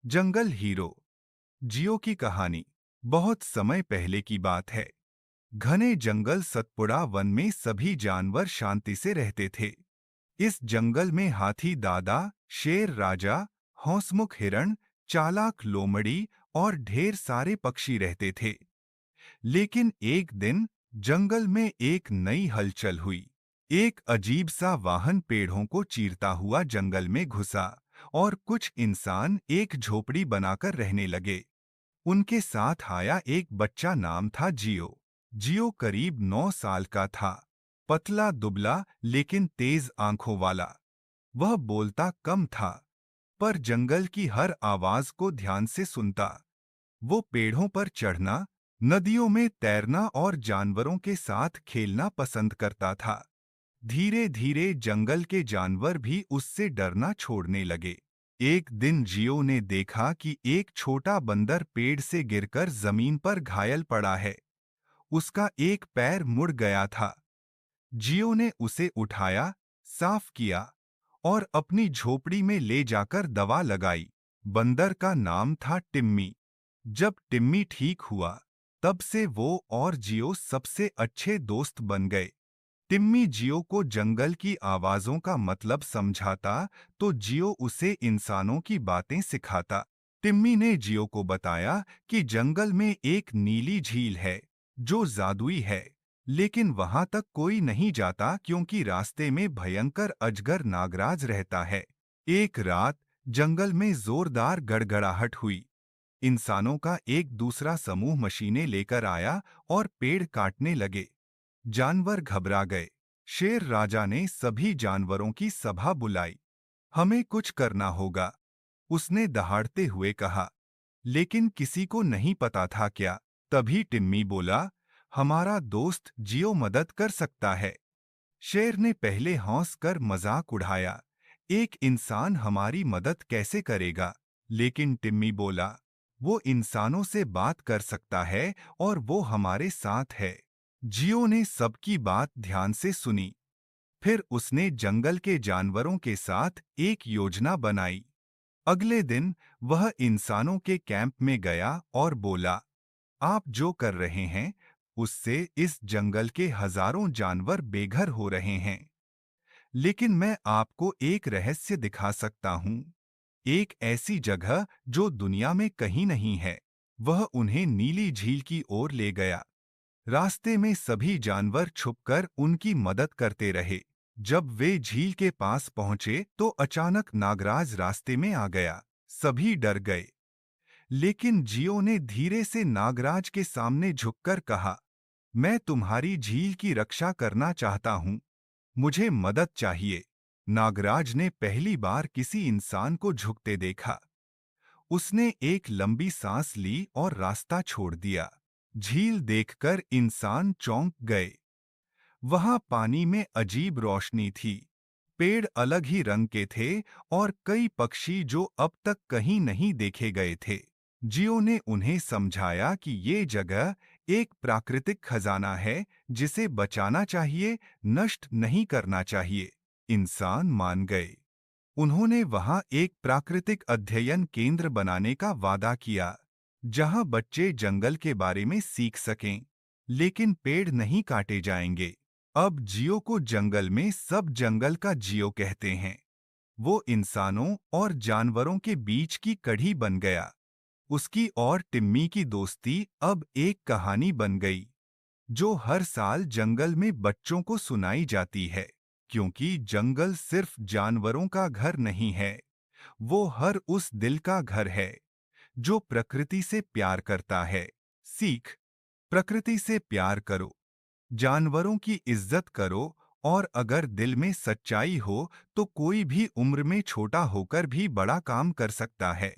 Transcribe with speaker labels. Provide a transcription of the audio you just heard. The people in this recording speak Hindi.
Speaker 1: जंगल हीरो। जियो की कहानी बहुत समय पहले की बात है। घने जंगल सतपुड़ा वन में सभी जानवर शांति से रहते थे। इस जंगल में हाथी दादा, शेर राजा, हौसमुख हिरण, चालाक लोमड़ी और ढेर सारे पक्षी रहते थे। लेकिन एक दिन जंगल में एक नई हलचल हुई। एक अजीब सा वाहन पेड़ों को चीरता हुआ जंगल में घुसा और कुछ इंसान एक झोपड़ी बनाकर रहने लगे। उनके साथ आया एक बच्चा, नाम था जियो। जियो करीब 9 साल का था। पतला दुबला लेकिन तेज आंखों वाला। वह बोलता कम था, पर जंगल की हर आवाज को ध्यान से सुनता। वो पेड़ों पर चढ़ना, नदियों में तैरना और जानवरों के साथ खेलना पसंद करता था। धीरे धीरे जंगल के जानवर भी उससे डरना छोड़ने लगे। एक दिन जियो ने देखा कि एक छोटा बंदर पेड़ से गिरकर जमीन पर घायल पड़ा है। उसका एक पैर मुड़ गया था। जियो ने उसे उठाया, साफ किया और अपनी झोपड़ी में ले जाकर दवा लगाई। बंदर का नाम था टिम्मी। जब टिम्मी ठीक हुआ, तब से वो और जियो सबसे अच्छे दोस्त बन गए। टिम्मी जियो को जंगल की आवाजों का मतलब समझाता, तो जियो उसे इंसानों की बातें सिखाता। टिम्मी ने जियो को बताया कि जंगल में एक नीली झील है, जो जादुई है, लेकिन वहां तक कोई नहीं जाता क्योंकि रास्ते में भयंकर अजगर नागराज रहता है। एक रात जंगल में जोरदार गड़गड़ाहट हुई। इंसानों का एक दूसरा समूह मशीनें लेकर आया और पेड़ काटने लगे। जानवर घबरा गए। शेर राजा ने सभी जानवरों की सभा बुलाई। हमें कुछ करना होगा, उसने दहाड़ते हुए कहा। लेकिन किसी को नहीं पता था क्या। तभी टिम्मी बोला, हमारा दोस्त जियो मदद कर सकता है। शेर ने पहले हंस कर मजाक उड़ाया, एक इंसान हमारी मदद कैसे करेगा। लेकिन टिम्मी बोला, वो इंसानों से बात कर सकता है और वो हमारे साथ है। जियो ने सबकी बात ध्यान से सुनी। फिर उसने जंगल के जानवरों के साथ एक योजना बनाई। अगले दिन वह इंसानों के कैंप में गया और बोला, आप जो कर रहे हैं, उससे इस जंगल के हजारों जानवर बेघर हो रहे हैं। लेकिन मैं आपको एक रहस्य दिखा सकता हूँ। एक ऐसी जगह जो दुनिया में कहीं नहीं है। वह उन्हें नीली झील की ओर ले गया। रास्ते में सभी जानवर छुपकर उनकी मदद करते रहे। जब वे झील के पास पहुंचे तो अचानक नागराज रास्ते में आ गया। सभी डर गए। लेकिन जियो ने धीरे से नागराज के सामने झुककर कहा, मैं तुम्हारी झील की रक्षा करना चाहता हूँ। मुझे मदद चाहिए। नागराज ने पहली बार किसी इंसान को झुकते देखा। उसने एक लंबी सांस ली और रास्ता छोड़ दिया। झील देखकर इंसान चौंक गए। वहां पानी में अजीब रोशनी थी। पेड़ अलग ही रंग के थे और कई पक्षी जो अब तक कहीं नहीं देखे गए थे। जियो ने उन्हें समझाया कि ये जगह एक प्राकृतिक खजाना है, जिसे बचाना चाहिए, नष्ट नहीं करना चाहिए। इंसान मान गए। उन्होंने वहां एक प्राकृतिक अध्ययन केंद्र बनाने का वादा किया, जहां बच्चे जंगल के बारे में सीख सकें, लेकिन पेड़ नहीं काटे जाएंगे। अब जियो को जंगल में सब जंगल का जियो कहते हैं। वो इंसानों और जानवरों के बीच की कड़ी बन गया। उसकी और टिम्मी की दोस्ती अब एक कहानी बन गई, जो हर साल जंगल में बच्चों को सुनाई जाती है। क्योंकि जंगल सिर्फ जानवरों का घर नहीं है, वो हर उस दिल का घर है जो प्रकृति से प्यार करता है। सीख, प्रकृति से प्यार करो, जानवरों की इज्जत करो, और अगर दिल में सच्चाई हो तो कोई भी उम्र में छोटा होकर भी बड़ा काम कर सकता है।